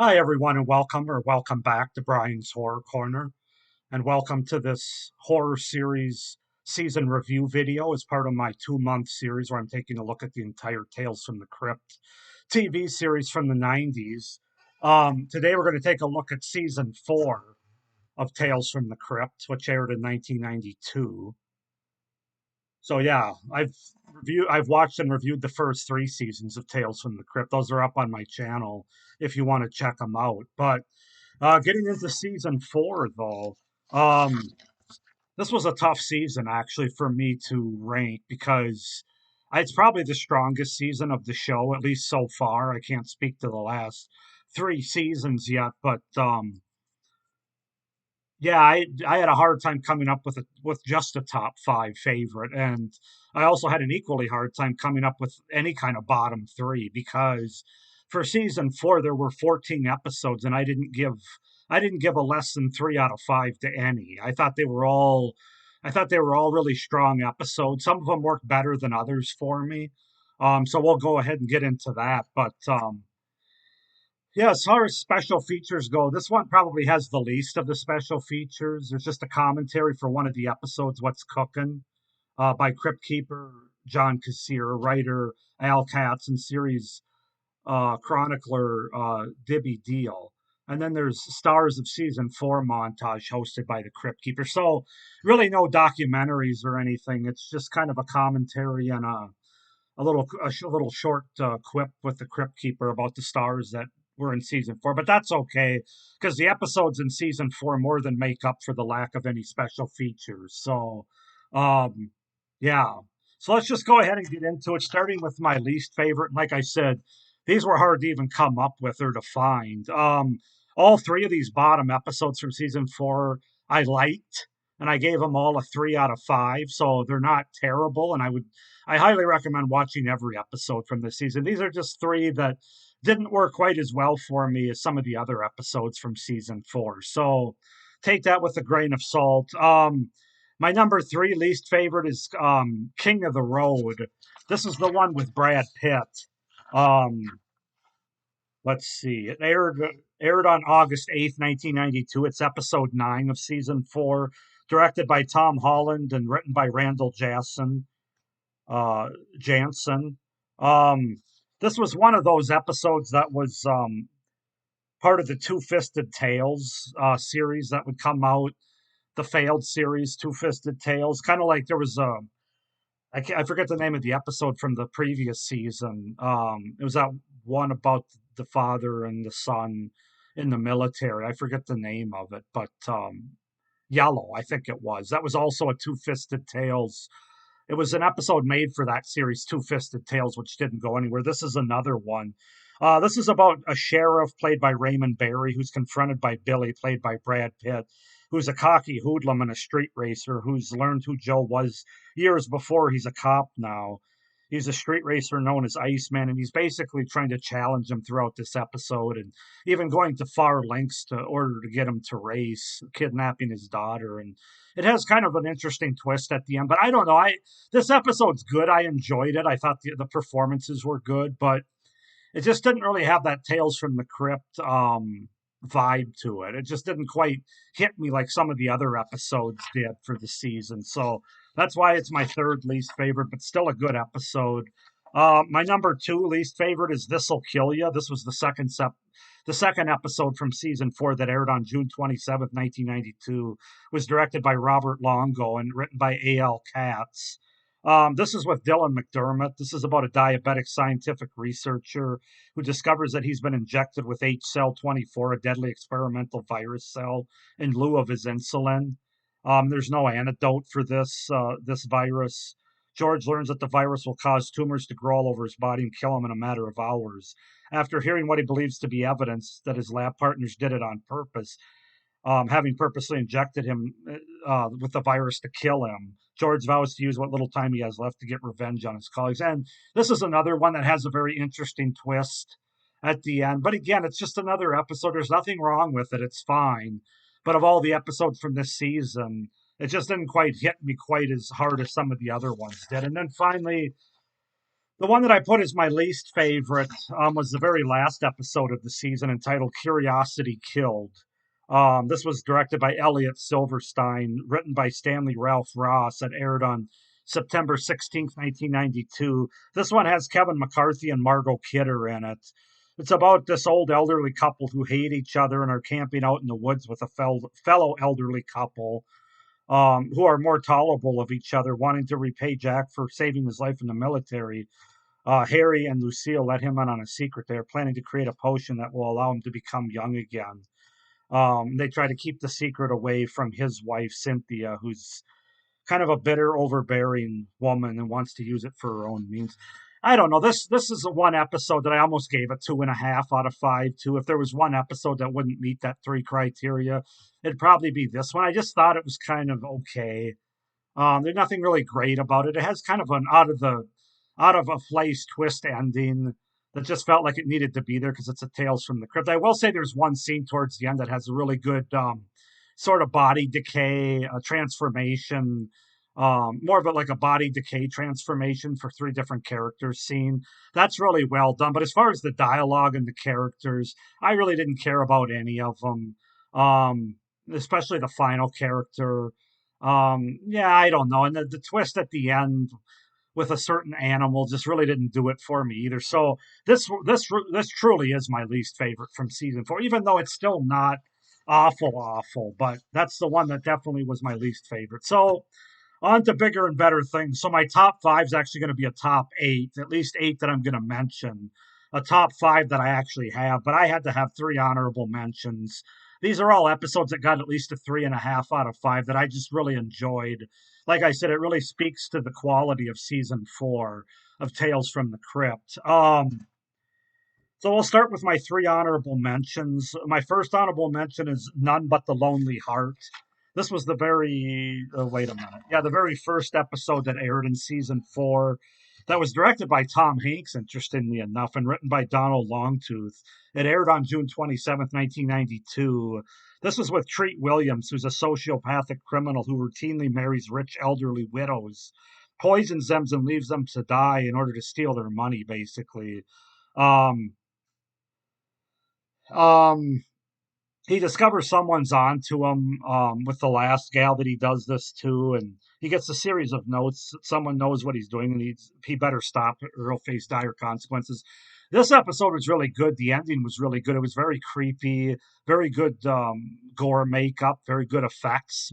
Hi, everyone, and welcome back to Brian's Horror Corner, and welcome to this horror series season review video as part of my 2-month series where I'm taking a look at the entire Tales from the Crypt TV series from the 90s. Today, we're going to take a look at season 4 of Tales from the Crypt, which aired in 1992. So yeah, I've watched and reviewed the first 3 seasons of Tales from the Crypt. Those are up on my channel if you want to check them out. But getting into season 4, though, um, this was a tough season actually for me to rank because it's probably the strongest season of the show, at least so far. I can't speak to the last 3 seasons yet, but yeah, I had a hard time coming up with just a top 5 favorite, and I also had an equally hard time coming up with any kind of bottom 3 because for season 4 there were 14 episodes, and I didn't give a less than 3 out of 5 to any. I thought they were all really strong episodes. Some of them worked better than others for me. So we'll go ahead and get into that, but yeah, as far as special features go, this one probably has the least of the special features. There's just a commentary for one of the episodes, What's Cooking, by Crypt Keeper John Kassir, writer Al Katz, and series chronicler Dibby Deal. And then there's Stars of Season 4 montage hosted by the Crypt Keeper. So, really, no documentaries or anything. It's just kind of a commentary and a little short quip with the Crypt Keeper about the stars that were in season 4. But that's okay because the episodes in season 4 more than make up for the lack of any special features. So, um, yeah. So let's just go ahead and get into it, starting with my least favorite. Like I said, these were hard to even come up with or to find. All 3 of these bottom episodes from season 4 I liked, and I gave them all a 3 out of 5. So they're not terrible, and I highly recommend watching every episode from this season. These are just 3 that didn't work quite as well for me as some of the other episodes from season 4. So take that with a grain of salt. My number 3 least favorite is King of the Road. This is the one with Brad Pitt. Um, let's see. It aired on August 8th, 1992. It's episode 9 of season 4, directed by Tom Holland and written by Randall uh, Jansen. Um, this was one of those episodes that was part of the Two Fisted Tales series that would come out, the failed series, Two Fisted Tales. Kind of like there was I forget the name of the episode from the previous season. It was that one about the father and the son in the military. I forget the name of it, but Yellow, I think it was. That was also a Two Fisted Tales. It was an episode made for that series, Two Fisted Tales, which didn't go anywhere. This is another one. This is about a sheriff played by Raymond Barry who's confronted by Billy, played by Brad Pitt, who's a cocky hoodlum and a street racer who's learned who Joe was years before. He's a cop now. He's a street racer known as Iceman, and he's basically trying to challenge him throughout this episode and even going to far lengths to order to get him to race, kidnapping his daughter. And it has kind of an interesting twist at the end, but I don't know. This episode's good. I enjoyed it. I thought the performances were good, but it just didn't really have that Tales from the Crypt vibe to it. It just didn't quite hit me like some of the other episodes did for the season. So that's why it's my third least favorite, but still a good episode. My number 2 least favorite is This'll Kill Ya. This was the second episode from season 4 that aired on June 27th, 1992. Was directed by Robert Longo and written by A.L. Katz. This is with Dylan McDermott. This is about a diabetic scientific researcher who discovers that he's been injected with H-cell 24, a deadly experimental virus cell, in lieu of his insulin. There's no antidote for this virus. George learns that the virus will cause tumors to grow all over his body and kill him in a matter of hours. After hearing what he believes to be evidence that his lab partners did it on purpose, having purposely injected him with the virus to kill him. George vows to use what little time he has left to get revenge on his colleagues. And this is another one that has a very interesting twist at the end. But again, it's just another episode. There's nothing wrong with it. It's fine. But of all the episodes from this season, it just didn't quite hit me quite as hard as some of the other ones did. And then finally, The one that I put as my least favorite was the very last episode of the season entitled Curiosity Killed. This was directed by Elliot Silverstein, written by Stanley Ralph Ross, and aired on September 16th, 1992. This one has Kevin McCarthy and Margot Kidder in it. It's about this old elderly couple who hate each other and are camping out in the woods with a fellow elderly couple who are more tolerable of each other, wanting to repay Jack for saving his life in the military. Harry and Lucille let him in on a secret. They're planning to create a potion that will allow him to become young again. They try to keep the secret away from his wife, Cynthia, who's kind of a bitter, overbearing woman and wants to use it for her own means. I don't know. This is a one episode that I almost gave a 2.5 out of 5 to. If there was one episode that wouldn't meet that three criteria, it'd probably be this one. I just thought it was kind of okay. There's nothing really great about it. It has kind of an out of a place twist ending that just felt like it needed to be there because it's a Tales from the Crypt. I will say there's one scene towards the end that has a really good sort of body decay, transformation, more of it like a body decay transformation for three different characters scene. That's really well done. But as far as the dialogue and the characters, I really didn't care about any of them, especially the final character. Yeah, I don't know. And the twist at the end with a certain animal just really didn't do it for me either. So this truly is my least favorite from season 4, even though it's still not awful. But that's the one that definitely was my least favorite. So on to bigger and better things. So my top five is actually going to be a top eight, at least eight that I'm going to mention. A top five that I actually have, but I had to have three honorable mentions. These are all episodes that got at least a 3.5 out of 5 that I just really enjoyed. Like I said, it really speaks to the quality of season 4 of Tales from the Crypt. So we'll start with my three honorable mentions. My first honorable mention is None But the Lonely Heart. This was the very, wait a minute. Yeah, the very first episode that aired in season 4 that was directed by Tom Hanks, interestingly enough, and written by Donald Longtooth. It aired on June 27th, 1992. This was with Treat Williams, who's a sociopathic criminal who routinely marries rich elderly widows, poisons them, and leaves them to die in order to steal their money, basically. Um, um, he discovers someone's onto him with the last gal that he does this to, and he gets a series of notes. Someone knows what he's doing, and he better stop it or he'll face dire consequences. This episode was really good. The ending was really good. It was very creepy, very good gore makeup, very good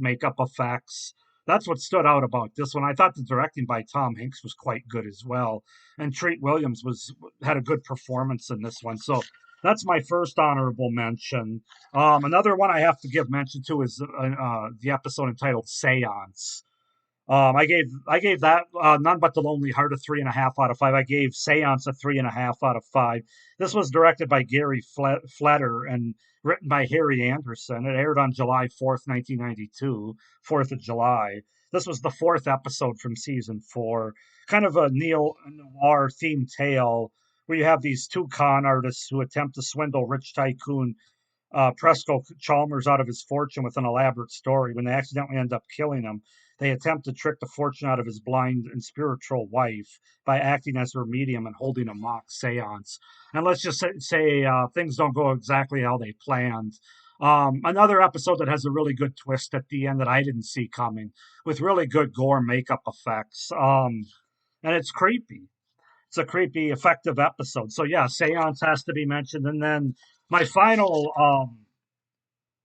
makeup effects. That's what stood out about this one. I thought the directing by Tom Hanks was quite good as well, and Treat Williams was had a good performance in this one. So that's my first honorable mention. Another one I have to give mention to is the episode entitled "Seance." I gave that None But the Lonely Heart a 3.5 out of 5. I gave Seance a 3.5 out of 5. This was directed by Gary Fletter and written by Harry Anderson. It aired on July 4th, 1992, 4th of July. This was the fourth episode from season 4, kind of a neo noir themed tale where you have these two con artists who attempt to swindle rich tycoon Presco Chalmers out of his fortune with an elaborate story. When they accidentally end up killing him, they attempt to trick the fortune out of his blind and spiritual wife by acting as her medium and holding a mock seance. And let's just say things don't go exactly how they planned. Another episode that has a really good twist at the end that I didn't see coming, with really good gore makeup effects. And it's creepy. It's a creepy, effective episode. So yeah, Seance has to be mentioned, and then my final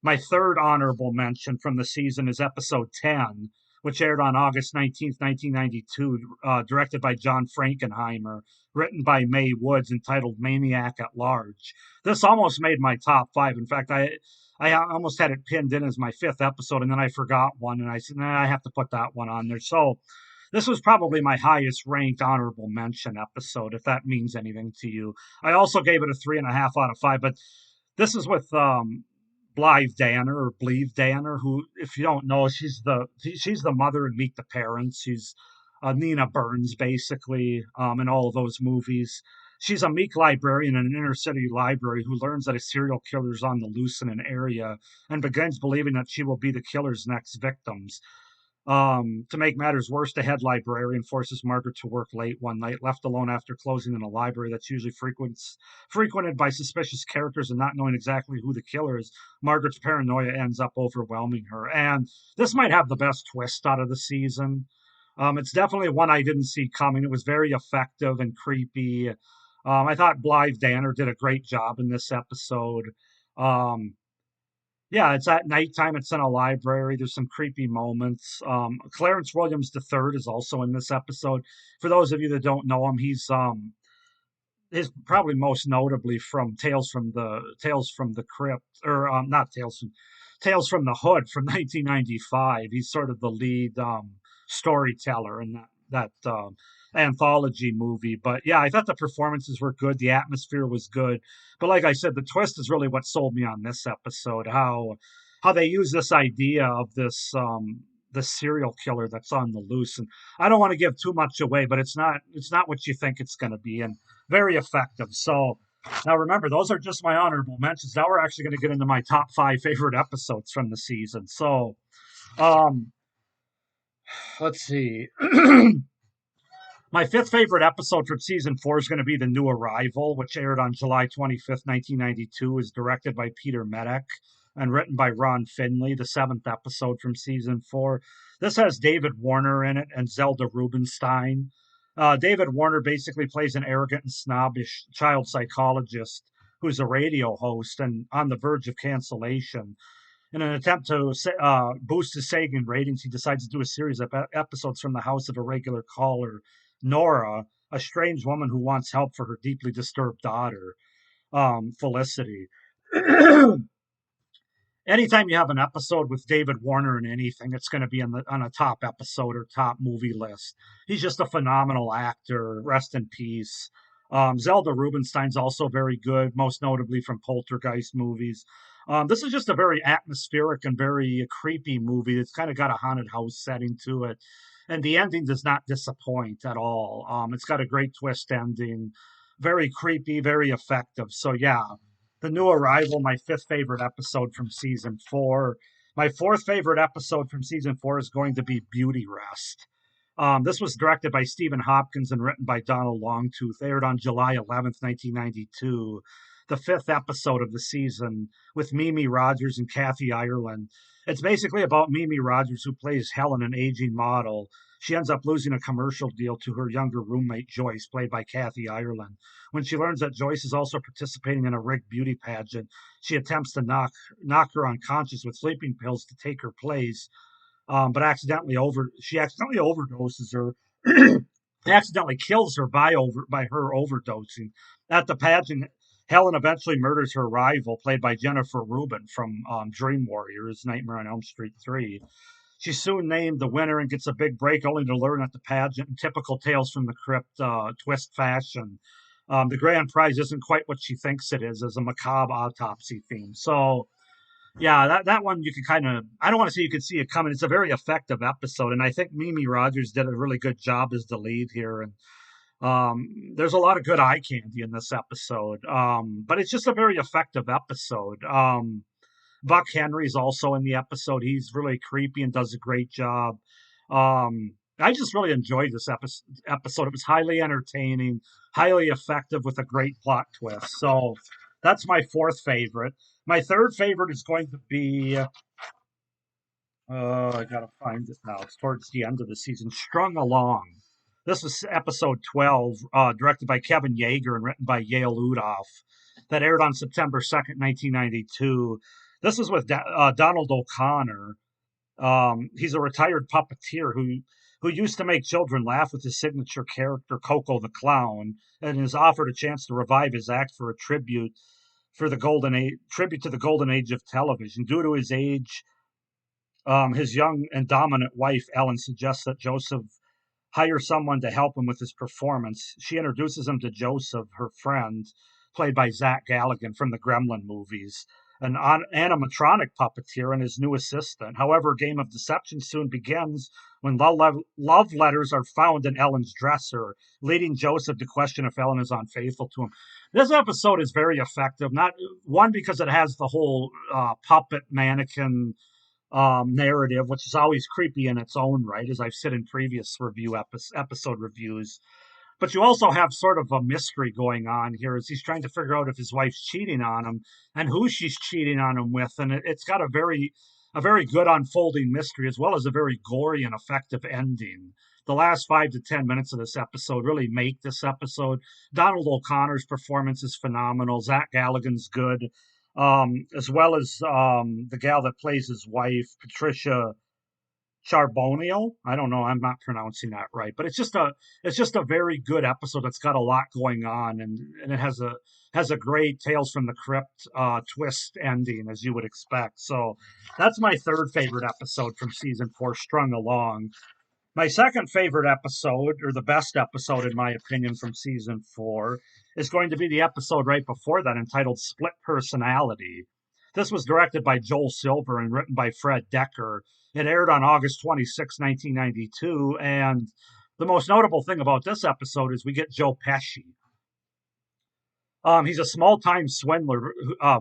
my third honorable mention from the season is episode 10, which aired on August 19th, 1992, directed by John Frankenheimer, written by Mae Woods, entitled Maniac at Large. This almost made my top five. In fact, I almost had it pinned in as my fifth episode, and then I forgot one, and I said, nah, I have to put that one on there. So this was probably my highest ranked honorable mention episode, if that means anything to you. I also gave it a 3.5 out of 5, but this is with Blythe Danner or Blythe Danner, who, if you don't know, she's the mother in Meet the Parents. She's Nina Burns, basically, in all of those movies. She's a meek librarian in an inner city library who learns that a serial killer is on the loose in an area and begins believing that she will be the killer's next victims. To make matters worse, the head librarian forces Margaret to work late one night, left alone after closing in a library that's usually frequented by suspicious characters and not knowing exactly who the killer is. Margaret's paranoia ends up overwhelming her. And this might have the best twist out of the season. It's definitely one I didn't see coming. It was very effective and creepy. I thought Blythe Danner did a great job in this episode. Um, yeah, it's at nighttime. It's in a library. There's some creepy moments. Clarence Williams III is also in this episode. For those of you that don't know him, he's is probably most notably from Tales from the Crypt, or not Tales from the Hood from 1995. He's sort of the lead storyteller in that anthology movie. But yeah, I thought the performances were good. The atmosphere was good. But like I said, the twist is really what sold me on this episode. How they use this idea of this serial killer that's on the loose. And I don't want to give too much away, but it's not what you think it's going to be. And very effective. So now remember, those are just my honorable mentions. Now we're actually going to get into my top five favorite episodes from the season. So um, let's see. My fifth favorite episode from season four is going to be The New Arrival, which aired on July 25th, 1992, is directed by Peter Medak and written by Ron Finley, the seventh episode from season four. This has David Warner in it and Zelda Rubinstein. David Warner basically plays an arrogant and snobbish child psychologist who's a radio host and on the verge of cancellation. In an attempt to boost his Sagan ratings, he decides to do a series of episodes from the house of a regular caller, Nora, a strange woman who wants help for her deeply disturbed daughter, Felicity. Anytime you have an episode with David Warner in anything, it's going to be on a top episode or top movie list. He's just a phenomenal actor. Rest in peace. Zelda Rubinstein's also very good, most notably from Poltergeist movies. This is just a very atmospheric and very creepy movie. It's kind of got a haunted house setting to it. And the ending does not disappoint at all. It's got a great twist ending, very creepy, very effective. So, yeah, The New Arrival, my fifth favorite episode from season four. My fourth favorite episode from season four is going to be Beauty Rest. This was directed by Stephen Hopkins and written by Donald Longtooth. Aired on July 11th, 1992. The fifth episode of the season with Mimi Rogers and Kathy Ireland. It's basically about Mimi Rogers, who plays Helen, an aging model. She ends up losing a commercial deal to her younger roommate, Joyce, played by Kathy Ireland. When she learns that Joyce is also participating in a rigged beauty pageant, she attempts to knock her unconscious with sleeping pills to take her place, but she accidentally overdoses her, accidentally kills her by her overdosing. At the pageant, Helen eventually murders her rival, played by Jennifer Rubin from Dream Warriors, Nightmare on Elm Street 3. She's soon named the winner and gets a big break, only to learn at the pageant, in typical Tales from the Crypt twist fashion, the grand prize isn't quite what she thinks it is, as a macabre autopsy theme. So, yeah, that one you can kind of, I don't want to say you could see it coming. It's a very effective episode, and I think Mimi Rogers did a really good job as the lead here. And there's a lot of good eye candy in this episode, but it's just a very effective episode. Buck Henry's also in the episode. He's really creepy and does a great job. I just really enjoyed this episode. It was highly entertaining, highly effective with a great plot twist. So that's my fourth favorite. My third favorite is going to be, I gotta find it now. It's towards the end of the season. Strung Along. This is episode 12, directed by Kevin Yeager and written by Yale Udoff, that aired on September 2nd, 1992. This is with Donald O'Connor. He's a retired puppeteer who used to make children laugh with his signature character Coco the Clown, and is offered a chance to revive his act for a tribute to the golden age of television. Due to his age, his young and dominant wife Ellen suggests that Joseph hire someone to help him with his performance. She introduces him to Joseph, her friend, played by Zach Galligan from the Gremlin movies, an animatronic puppeteer and his new assistant. However, a game of deception soon begins when love letters are found in Ellen's dresser, leading Joseph to question if Ellen is unfaithful to him. This episode is very effective, not one because it has the whole puppet mannequin narrative, which is always creepy in its own right, as I've said in previous episode reviews. But you also have sort of a mystery going on here as he's trying to figure out if his wife's cheating on him and who she's cheating on him with. And it's got a very good unfolding mystery as well as a very gory and effective ending. The last 5 to 10 minutes of this episode really make this episode. Donald O'Connor's performance is phenomenal. Zach Galligan's good, as well as the gal that plays his wife, Patricia Charbonneau. I don't know. I'm not pronouncing that right, but it's just a very good episode that's got a lot going on, and it has a great Tales from the Crypt twist ending, as you would expect. So that's my third favorite episode from season four, Strung Along. My second favorite episode, or the best episode in my opinion from season four, is going to be the episode right before that, entitled Split Personality. This was directed by Joel Silver and written by Fred Decker. It aired on August 26, 1992, and the most notable thing about this episode is we get Joe Pesci. He's a small-time swindler,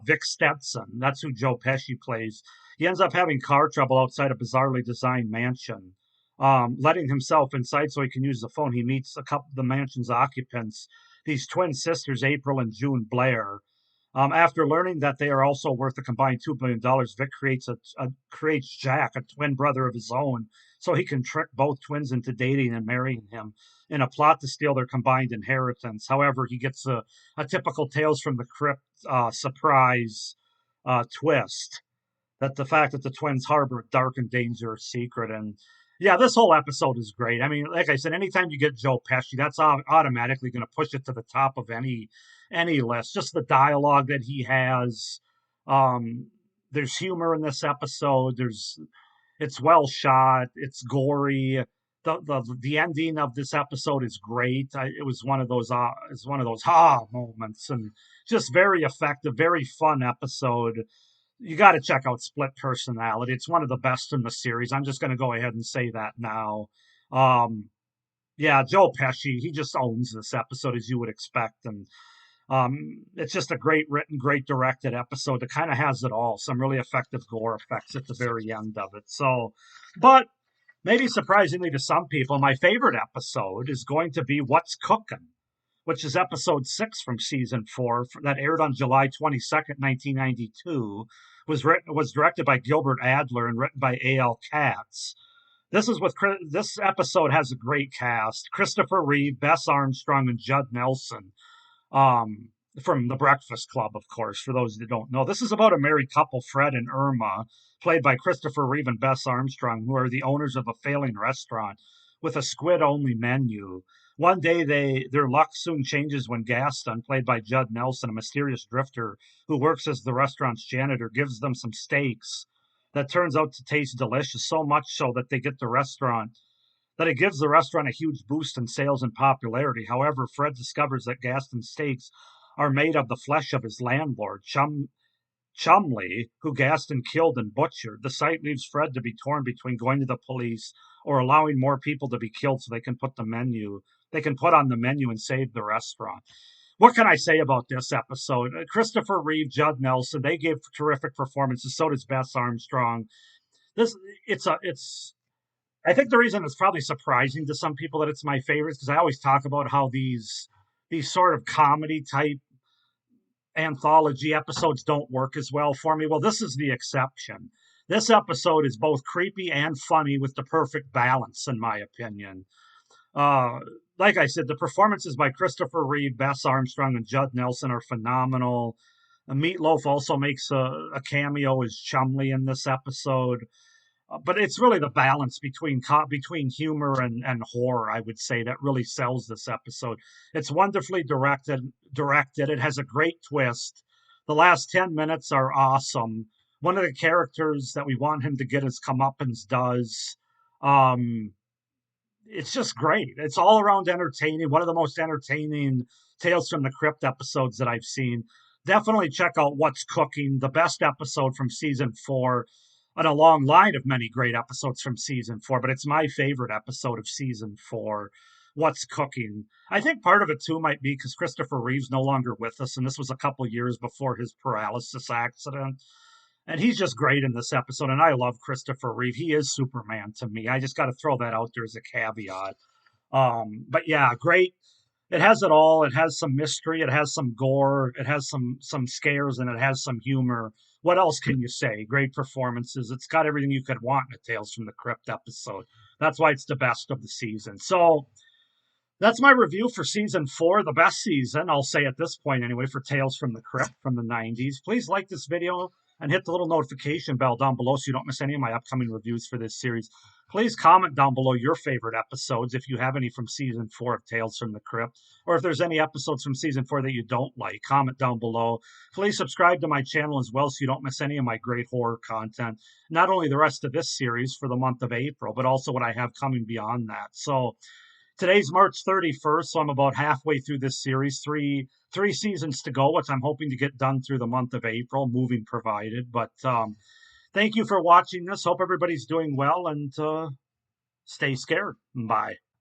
Vic Stetson. That's who Joe Pesci plays. He ends up having car trouble outside a bizarrely designed mansion. Letting himself inside so he can use the phone, he meets a couple of the mansion's occupants, these twin sisters, April and June Blair. After learning that they are also worth a combined $2 billion, Vic creates Jack, a twin brother of his own, so he can trick both twins into dating and marrying him in a plot to steal their combined inheritance. However, he gets a typical Tales from the Crypt surprise twist, that the fact that the twins harbor a dark and dangerous secret. And yeah, this whole episode is great. I mean, like I said, anytime you get Joe Pesci, that's automatically going to push it to the top of any list. Just the dialogue that he has. Um, there's humor in this episode. It's well shot. It's gory. The ending of this episode is great. It was one of those moments, and just very effective, very fun episode. You got to check out Split Personality. It's one of the best in the series. I'm just going to go ahead and say that now. Um, yeah, Joe Pesci, he just owns this episode, as you would expect, and it's just a great written, great directed episode that kind of has it all. Some really effective gore effects at the very end of it. So, but maybe surprisingly to some people, my favorite episode is going to be What's Cooking, which is episode 6 from season 4 that aired on July 22nd, 1992. Was directed by Gilbert Adler and written by A.L. Katz. This episode has a great cast: Christopher Reeve, Bess Armstrong, and Judd Nelson. Um, from The Breakfast Club, of course, for those that don't know. This is about a married couple, Fred and Irma, played by Christopher Reeve and Bess Armstrong, who are the owners of a failing restaurant with a squid-only menu. One day, their luck soon changes when Gaston, played by Judd Nelson, a mysterious drifter who works as the restaurant's janitor, gives them some steaks that turns out to taste delicious, so much so that it gives the restaurant a huge boost in sales and popularity. However, Fred discovers that Gaston's steaks are made of the flesh of his landlord, Chumley, who Gaston killed and butchered. The sight leaves Fred to be torn between going to the police or allowing more people to be killed so they can put on the menu and save the restaurant. What can I say about this episode? Christopher Reeve, Judd Nelson, they gave terrific performances. So does Bess Armstrong. This it's I think the reason it's probably surprising to some people that it's my favorite is because I always talk about how these sort of comedy type anthology episodes don't work as well for me. Well, this is the exception. This episode is both creepy and funny with the perfect balance, in my opinion. Uh, like I said, the performances by Christopher Reeve, Bess Armstrong, and Judd Nelson are phenomenal. Meatloaf also makes a cameo as Chumley in this episode. But it's really the balance between humor and horror, I would say, that really sells this episode. It's wonderfully directed. It has a great twist. The last 10 minutes are awesome. One of the characters that we want him to get his comeuppance does. Um, it's just great. It's all around entertaining. One of the most entertaining Tales from the Crypt episodes that I've seen. Definitely check out What's Cooking, the best episode from season 4, on a long line of many great episodes from season 4, but it's my favorite episode of season 4. What's Cooking? I think part of it too might be because Christopher Reeve's no longer with us, and this was a couple years before his paralysis accident. And he's just great in this episode. And I love Christopher Reeve. He is Superman to me. I just got to throw that out there as a caveat. But yeah, great. It has it all. It has some mystery. It has some gore. It has some scares, and it has some humor. What else can you say? Great performances. It's got everything you could want in a Tales from the Crypt episode. That's why it's the best of the season. So that's my review for season 4, the best season, I'll say at this point anyway, for Tales from the Crypt from the 90s. Please like this video and hit the little notification bell down below so you don't miss any of my upcoming reviews for this series. Please comment down below your favorite episodes if you have any from season 4 of Tales from the Crypt, or if there's any episodes from season 4 that you don't like, comment down below. Please subscribe to my channel as well so you don't miss any of my great horror content. Not only the rest of this series for the month of April, but also what I have coming beyond that. So today's March 31st, so I'm about halfway through this series. Three seasons to go, which I'm hoping to get done through the month of April, moving provided. But thank you for watching this. Hope everybody's doing well, and stay scared. Bye.